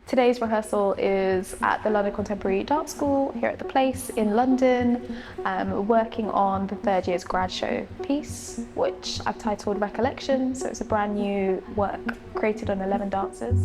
Today's rehearsal is at the London Contemporary Dance School here at the Place in London, working on the third year's grad show piece, which I've titled Recollections. So it's a brand new work created on 11 dancers.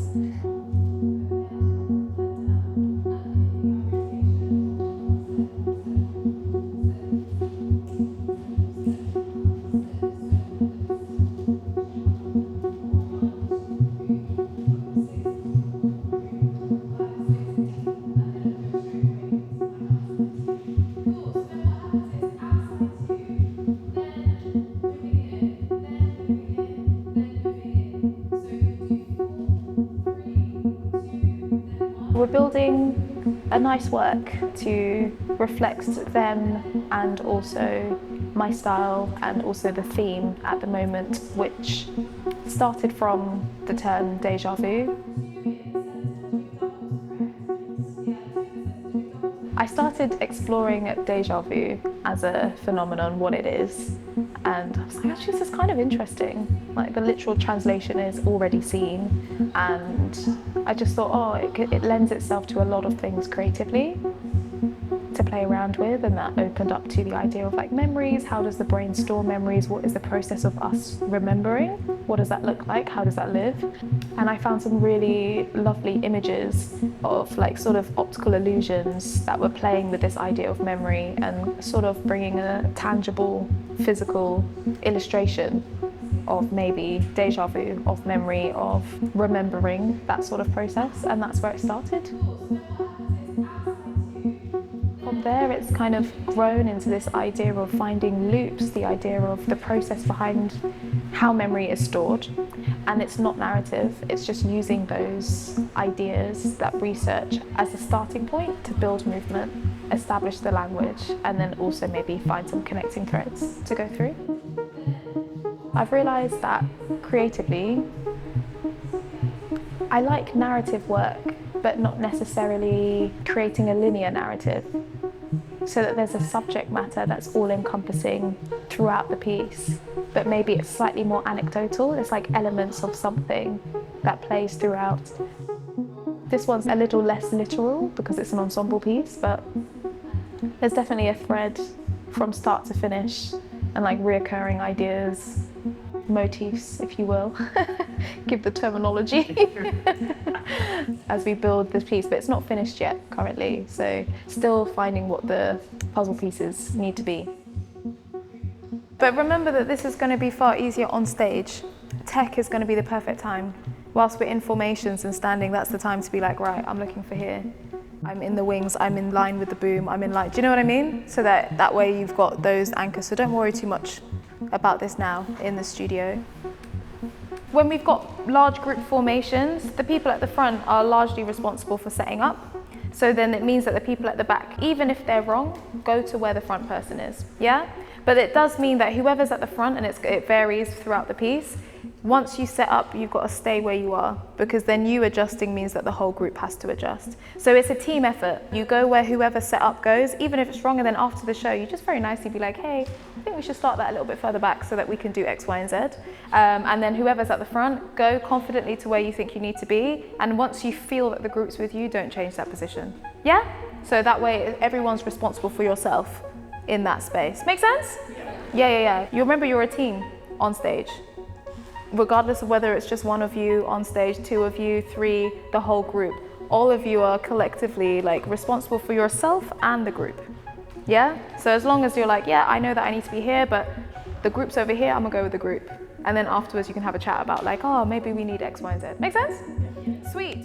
We're building a nice work to reflect them and also my style and also the theme at the moment, which started from the term déjà vu. I started exploring déjà vu as a phenomenon, what it is, and I was like, actually, this is kind of interesting. Like, the literal translation is already seen, and I just thought, oh, it lends itself to a lot of things creatively to play around with, and that opened up to the idea of like memories. How does the brain store memories? What is the process of us remembering? What does that look like? How does that live? And I found some really lovely images of like sort of optical illusions that were playing with this idea of memory and sort of bringing a tangible, physical illustration of maybe déjà vu, of memory, of remembering, that sort of process, and that's where it started. From there, it's kind of grown into this idea of finding loops, the idea of the process behind how memory is stored. And it's not narrative, it's just using those ideas, that research, as a starting point to build movement, establish the language, and then also maybe find some connecting threads to go through. I've realised that creatively, I like narrative work, but not necessarily creating a linear narrative, so that there's a subject matter that's all-encompassing throughout the piece, but maybe it's slightly more anecdotal. It's like elements of something that plays throughout. This one's a little less literal because it's an ensemble piece, but there's definitely a thread from start to finish and like reoccurring ideas, motifs, if you will, give the terminology, as we build this piece, but it's not finished yet currently, so still finding what the puzzle pieces need to be. But remember that this is going to be far easier on stage. Tech is going to be the perfect time. Whilst we're in formations and standing, that's the time to be like, right, I'm looking for here. I'm in the wings, I'm in line with the boom, I'm in line, do you know what I mean? So that way you've got those anchors, so don't worry too much about this now in the studio. When we've got large group formations, the people at the front are largely responsible for setting up. So then it means that the people at the back, even if they're wrong, go to where the front person is, yeah? But it does mean that whoever's at the front, and it varies throughout the piece, once you set up, you've got to stay where you are, because then you adjusting means that the whole group has to adjust. So it's a team effort. You go where whoever set up goes, even if it's wrong, and then after the show, you just very nicely be like, hey, I think we should start that a little bit further back so that we can do X, Y, and Z. And then whoever's at the front, go confidently to where you think you need to be. And once you feel that the group's with you, don't change that position. Yeah? So that way, everyone's responsible for yourself in that space. Make sense? Yeah. You remember you're a team on stage. Regardless of whether it's just one of you on stage, two of you, three, the whole group. All of you are collectively like responsible for yourself and the group. Yeah? So as long as you're like, yeah, I know that I need to be here, but the group's over here, I'm gonna go with the group. And then afterwards you can have a chat about like, oh, maybe we need X, Y, and Z. Make sense? Yeah. Sweet.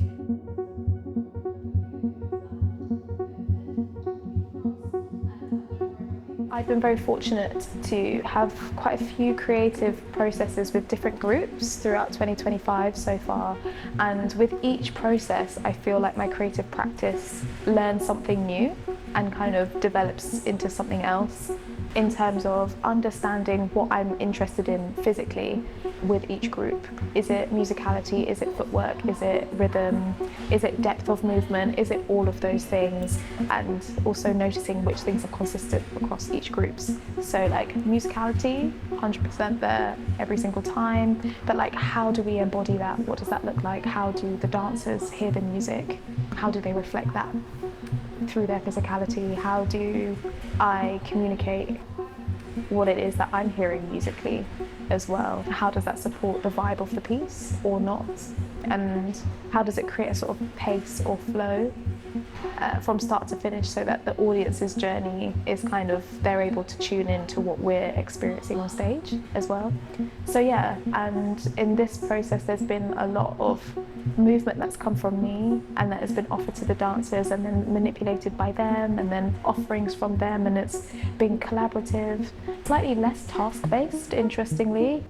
I've been very fortunate to have quite a few creative processes with different groups throughout 2025 so far, and with each process I feel like my creative practice learns something new and kind of develops into something else in terms of understanding what I'm interested in physically with each group. Is it musicality? Is it footwork? Is it rhythm? Is it depth of movement? Is it all of those things? And also noticing which things are consistent across each engage groups. So like musicality, 100% there every single time, but like how do we embody that? What does that look like? How do the dancers hear the music? How do they reflect that through their physicality? How do I communicate what it is that I'm hearing musically as well? How does that support the vibe of the piece or not? And how does it create a sort of pace or flow from start to finish, so that the audience's journey is kind of, they're able to tune in to what we're experiencing on stage as well. So yeah, and in this process there's been a lot of movement that's come from me and that has been offered to the dancers and then manipulated by them, and then offerings from them, and it's been collaborative, slightly less task-based, interestingly.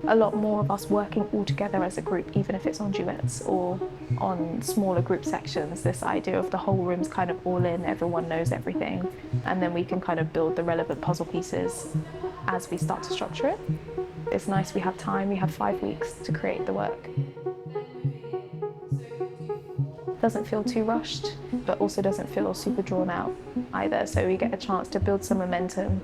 A lot more of us working all together as a group, even if it's on duets or on smaller group sections. This idea of the whole room's kind of all in, everyone knows everything, and then we can kind of build the relevant puzzle pieces as we start to structure it. It's nice we have time, we have 5 weeks to create the work. Doesn't feel too rushed, but also doesn't feel super drawn out either. So we get a chance to build some momentum,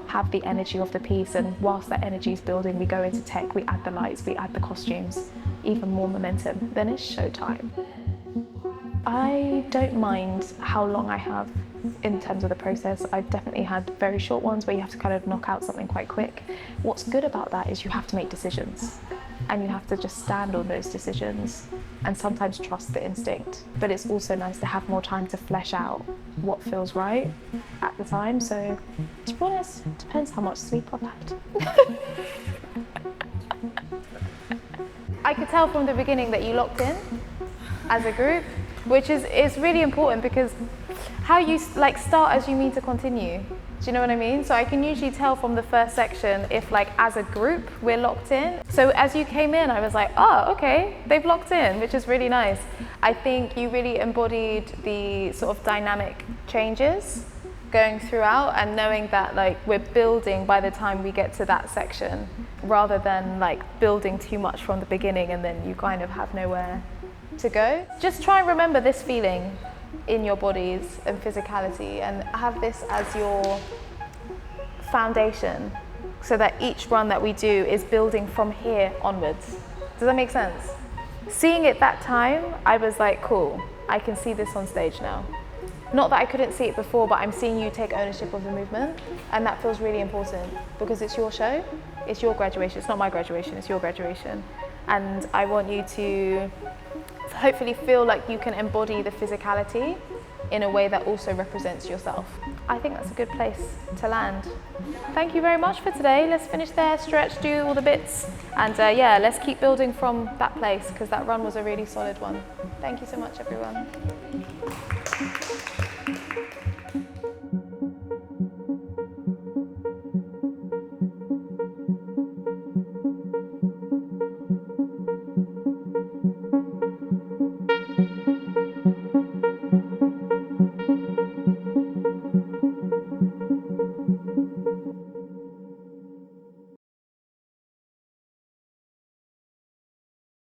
have the energy of the piece, and whilst that energy is building, we go into tech, we add the lights, we add the costumes, even more momentum. Then it's showtime. I don't mind how long I have in terms of the process. I've definitely had very short ones where you have to kind of knock out something quite quick. What's good about that is you have to make decisions, and you have to just stand on those decisions and sometimes trust the instinct. But it's also nice to have more time to flesh out what feels right at the time. So to be honest, it depends how much sleep I've had. I could tell from the beginning that you locked in as a group, which is really important, because how you like start as you mean to continue. Do you know what I mean? So I can usually tell from the first section if, like, as a group we're locked in. So as you came in, I was like, oh, okay, they've locked in, which is really nice. I think you really embodied the sort of dynamic changes going throughout, and knowing that like we're building by the time we get to that section, rather than like building too much from the beginning and then you kind of have nowhere to go. Just try and remember this feeling in your bodies and physicality, and have this as your foundation, so that each run that we do is building from here onwards. Does that make sense? Seeing it that time, I was like, cool, I can see this on stage now. Not that I couldn't see it before, but I'm seeing you take ownership of the movement, and that feels really important, because it's your show, it's your graduation. It's not my graduation, it's your graduation. And I want you to hopefully feel like you can embody the physicality in a way that also represents yourself. I think that's a good place to land. Thank you very much for today. Let's finish there, stretch, do all the bits, and yeah, let's keep building from that place, because that run was a really solid one. Thank you so much, everyone.